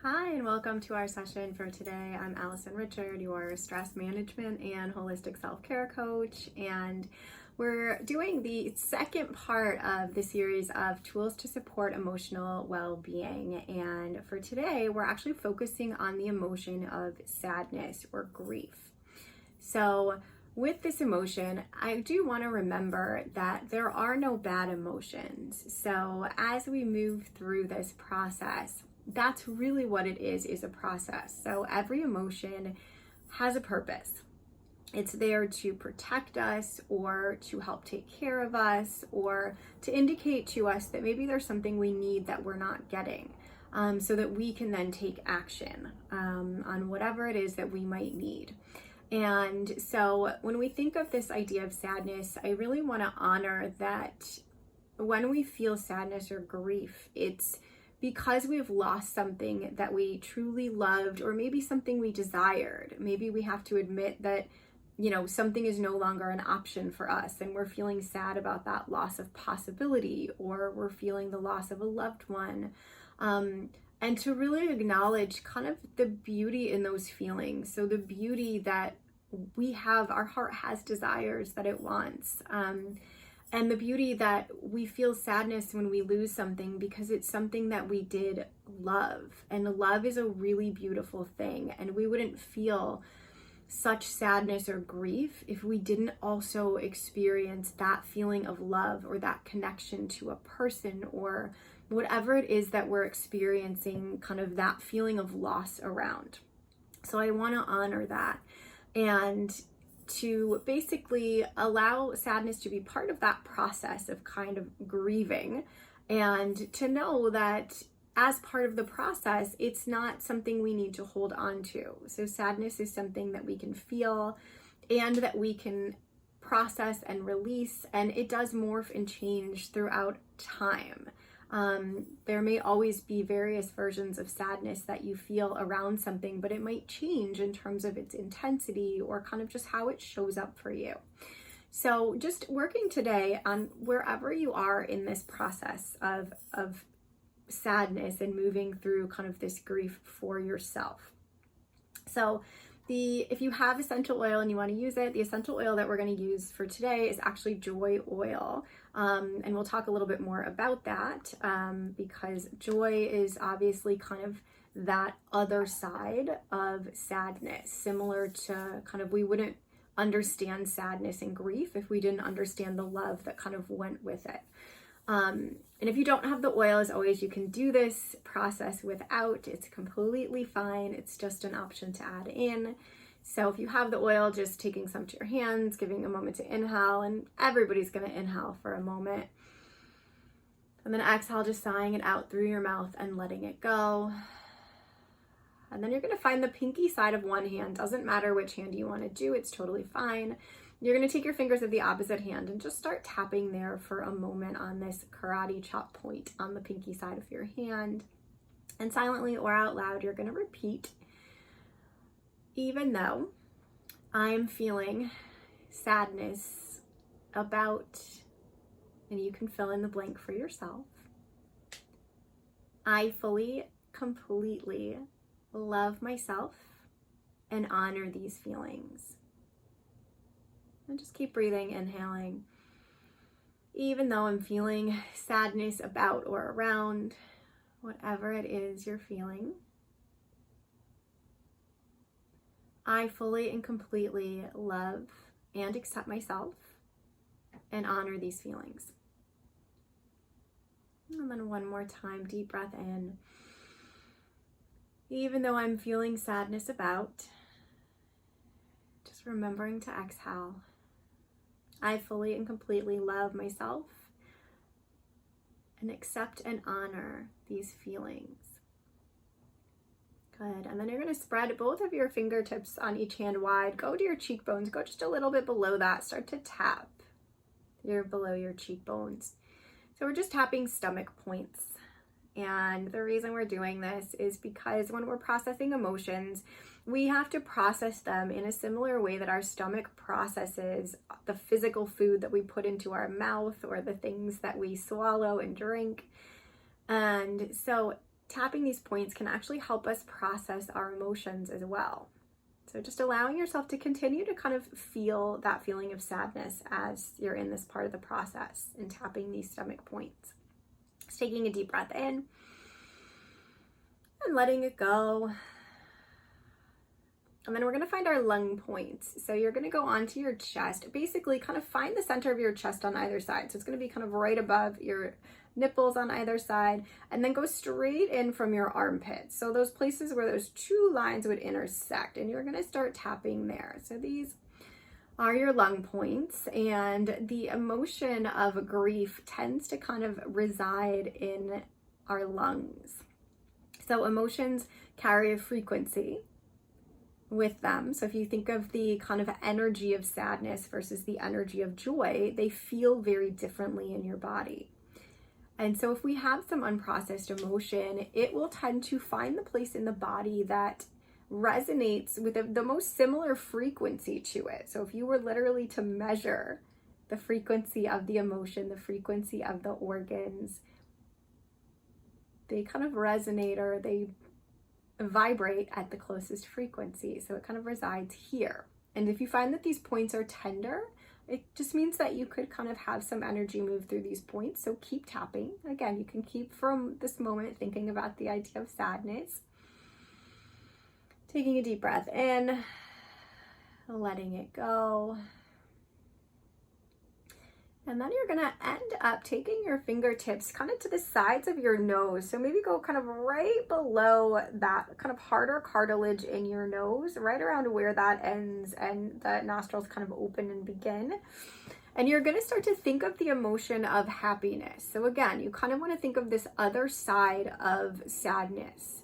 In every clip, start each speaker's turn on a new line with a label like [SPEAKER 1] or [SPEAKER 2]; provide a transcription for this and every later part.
[SPEAKER 1] Hi, and welcome to our session for today. I'm Allison Richard, your stress management and holistic self-care coach, and we're doing the second part of the series of tools to support emotional well-being. And for today, we're actually focusing on the emotion of sadness or grief. So with this emotion, I do want to remember that there are no bad emotions. So as we move through this process, that's really what it is a process. So every emotion has a purpose. It's there to protect us or to help take care of us or to indicate to us that maybe there's something we need that we're not getting, so that we can then take action on whatever it is that we might need. And so when we think of this idea of sadness, I really want to honor that when we feel sadness or grief, it's because we've lost something that we truly loved, or maybe something we desired. Maybe we have to admit that, something is no longer an option for us, and we're feeling sad about that loss of possibility, or we're feeling the loss of a loved one. And to really acknowledge kind of the beauty in those feelings. So the beauty that we have, our heart has desires that it wants. And the beauty that we feel sadness when we lose something because it's something that we did love. And love is a really beautiful thing. And we wouldn't feel such sadness or grief if we didn't also experience that feeling of love or that connection to a person or whatever it is that we're experiencing, kind of that feeling of loss around. So I want to honor that and to basically allow sadness to be part of that process of kind of grieving, and to know that as part of the process, it's not something we need to hold on to. So sadness is something that we can feel and that we can process and release, and it does morph and change throughout time. There may always be various versions of sadness that you feel around something, but it might change in terms of its intensity or kind of just how it shows up for you. So just working today on wherever you are in this process of sadness and moving through kind of this grief for yourself. So if you have essential oil and you want to use it, the essential oil that we're going to use for today is actually joy oil. And we'll talk a little bit more about that because joy is obviously kind of that other side of sadness, similar to kind of, we wouldn't understand sadness and grief if we didn't understand the love that kind of went with it. And if you don't have the oil, as always, you can do this process without. It's completely fine. It's just an option to add in. So if you have the oil, just taking some to your hands, giving a moment to inhale, and everybody's going to inhale for a moment. And then exhale, just sighing it out through your mouth and letting it go. And then you're going to find the pinky side of one hand. Doesn't matter which hand you want to do. It's totally fine. You're going to take your fingers of the opposite hand and just start tapping there for a moment on this karate chop point on the pinky side of your hand. And silently or out loud, you're going to repeat, even though I'm feeling sadness about, and you can fill in the blank for yourself, I fully, completely love myself and honor these feelings. And just keep breathing, inhaling. Even though I'm feeling sadness about or around whatever it is you're feeling, I fully and completely love and accept myself and honor these feelings. And then one more time, deep breath in. Even though I'm feeling sadness about, just remembering to exhale. I fully and completely love myself and accept and honor these feelings. Good. And then you're going to spread both of your fingertips on each hand wide. Go to your cheekbones. Go just a little bit below that. Start to tap below your cheekbones. So we're just tapping stomach points. And the reason we're doing this is because when we're processing emotions, we have to process them in a similar way that our stomach processes the physical food that we put into our mouth or the things that we swallow and drink. And so tapping these points can actually help us process our emotions as well. So just allowing yourself to continue to kind of feel that feeling of sadness as you're in this part of the process and tapping these stomach points. Just taking a deep breath in and letting it go. And then we're going to find our lung points. So you're going to go onto your chest, basically kind of find the center of your chest on either side. So it's going to be kind of right above your nipples on either side, and then go straight in from your armpits. So those places where those two lines would intersect, and you're going to start tapping there. So these are your lung points, and the emotion of grief tends to kind of reside in our lungs. So emotions carry a frequency with them. So if you think of the kind of energy of sadness versus the energy of joy, they feel very differently in your body. And so if we have some unprocessed emotion, it will tend to find the place in the body that resonates with the most similar frequency to it. So if you were literally to measure the frequency of the emotion, the frequency of the organs, they kind of resonate, or they vibrate at the closest frequency. So it kind of resides here. And if you find that these points are tender, it just means that you could kind of have some energy move through these points. So keep tapping. Again, you can keep from this moment thinking about the idea of sadness. Taking a deep breath in, letting it go. And then you're gonna end up taking your fingertips kind of to the sides of your nose. So maybe go kind of right below that kind of harder cartilage in your nose, right around where that ends and the nostrils kind of open and begin. And you're gonna start to think of the emotion of happiness. So again, you kind of wanna think of this other side of sadness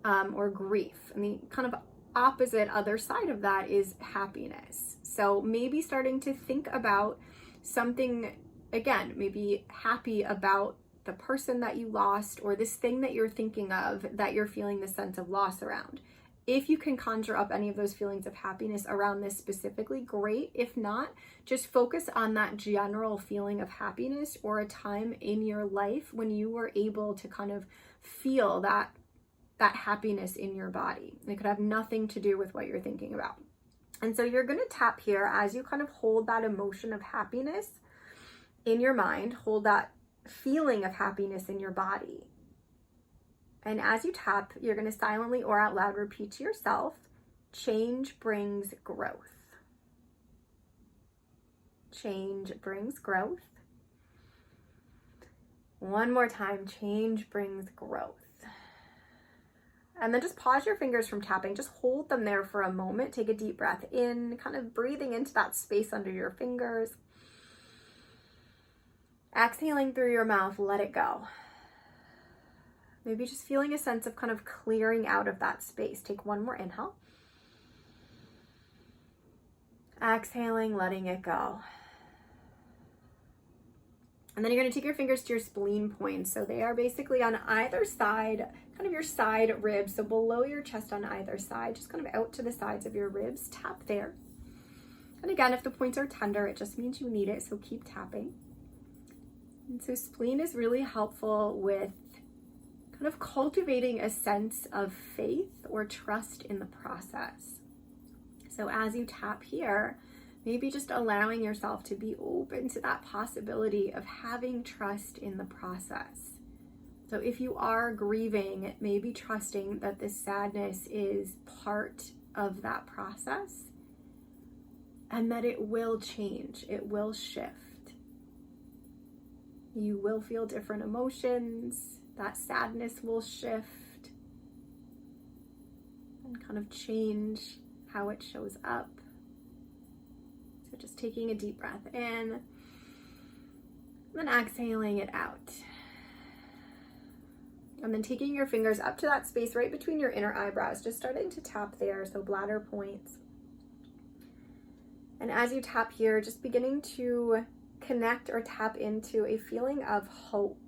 [SPEAKER 1] or grief. And the kind of opposite other side of that is happiness. So maybe starting to think about something, again, maybe happy about the person that you lost, or this thing that you're thinking of that you're feeling the sense of loss around. If you can conjure up any of those feelings of happiness around this specifically, great. If not, just focus on that general feeling of happiness, or a time in your life when you were able to kind of feel that happiness in your body. It could have nothing to do with what you're thinking about. And so you're going to tap here as you kind of hold that emotion of happiness in your mind, hold that feeling of happiness in your body. And as you tap, you're going to silently or out loud repeat to yourself, change brings growth. Change brings growth. One more time, change brings growth. And then just pause your fingers from tapping. Just hold them there for a moment. Take a deep breath in, kind of breathing into that space under your fingers. Exhaling through your mouth, let it go. Maybe just feeling a sense of kind of clearing out of that space. Take one more inhale. Exhaling, letting it go. And then you're going to take your fingers to your spleen points. So they are basically on either side, kind of your side ribs. So below your chest on either side, just kind of out to the sides of your ribs. Tap there. And again, if the points are tender, it just means you need it. So keep tapping. And so spleen is really helpful with kind of cultivating a sense of faith or trust in the process. So as you tap here, maybe just allowing yourself to be open to that possibility of having trust in the process. So if you are grieving, maybe trusting that this sadness is part of that process and that it will change, it will shift. You will feel different emotions, that sadness will shift and kind of change how it shows up. So just taking a deep breath in, and then exhaling it out. And then taking your fingers up to that space right between your inner eyebrows, just starting to tap there, so bladder points. And as you tap here, just beginning to connect or tap into a feeling of hope.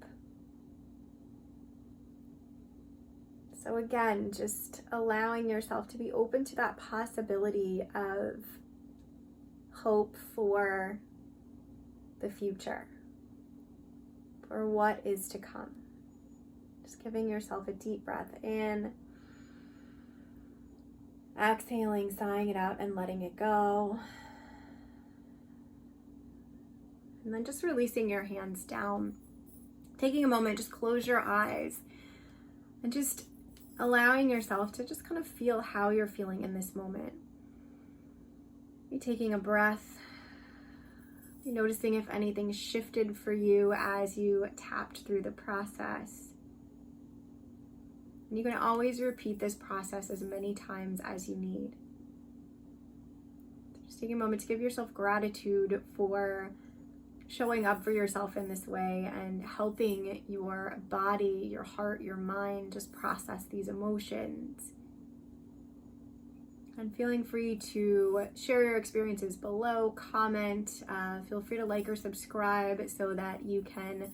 [SPEAKER 1] So again, just allowing yourself to be open to that possibility of hope for the future, for what is to come. Just giving yourself a deep breath in. Exhaling, sighing it out and letting it go. And then just releasing your hands down. Taking a moment, just close your eyes and just allowing yourself to just kind of feel how you're feeling in this moment. You're taking a breath. You're noticing if anything shifted for you as you tapped through the process. And you can always repeat this process as many times as you need. Just take a moment to give yourself gratitude for showing up for yourself in this way and helping your body, your heart, your mind just process these emotions. And feeling free to share your experiences below, comment, feel free to like or subscribe so that you can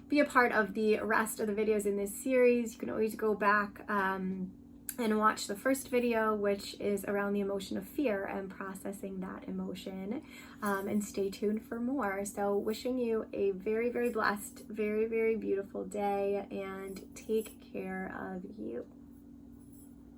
[SPEAKER 1] be a part of the rest of the videos in this series. You can always go back and watch the first video, which is around the emotion of fear and processing that emotion, and stay tuned for more. So wishing you a very, very blessed, very, very beautiful day, and take care of you.